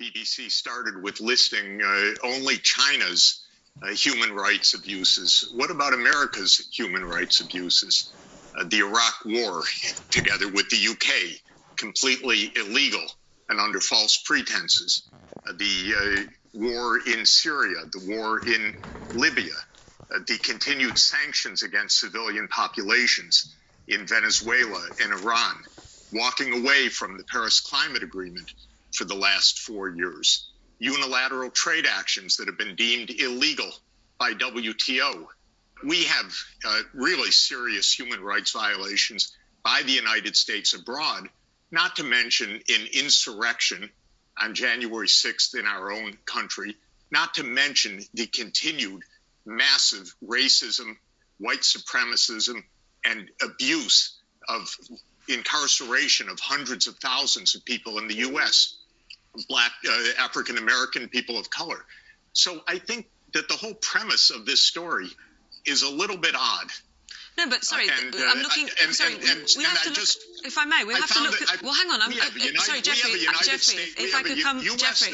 BBC started with listing only China's human rights abuses. What about America's human rights abuses? The Iraq War, together with the UK, completely illegal and under false pretenses. The war in Syria, the war in Libya, the continued sanctions against civilian populations in Venezuela and Iran, walking away from the Paris Climate Agreement for the last 4 years, unilateral trade actions that have been deemed illegal by WTO. We have really serious human rights violations by the United States abroad, not to mention an insurrection on January 6th in our own country, not to mention the continued massive racism, white supremacism, and abuse of incarceration of hundreds of thousands of people in the U.S., Black, African-American, people of color. So I think that the whole premise of this story is a little bit odd. No, but sorry, I'm looking. We have to look. If I may, we have to look. Well, hang on. Sorry, Jeffrey. If I could come, Jeffrey.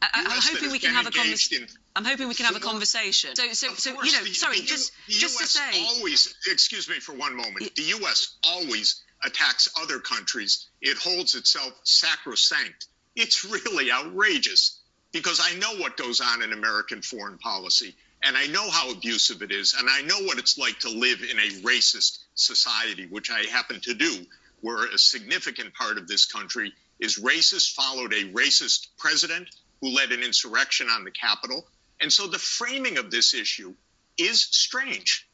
I'm hoping we can have a conversation. I'm hoping we can have a conversation. So you know, sorry, just to say. Always, excuse me for one moment. The U.S. always attacks other countries. It holds itself sacrosanct. It's really outrageous because I know what goes on in American foreign policy. And I know how abusive it is, and I know what it's like to live in a racist society, which I happen to do, where a significant part of this country is racist, followed a racist president who led an insurrection on the Capitol. And so the framing of this issue is strange.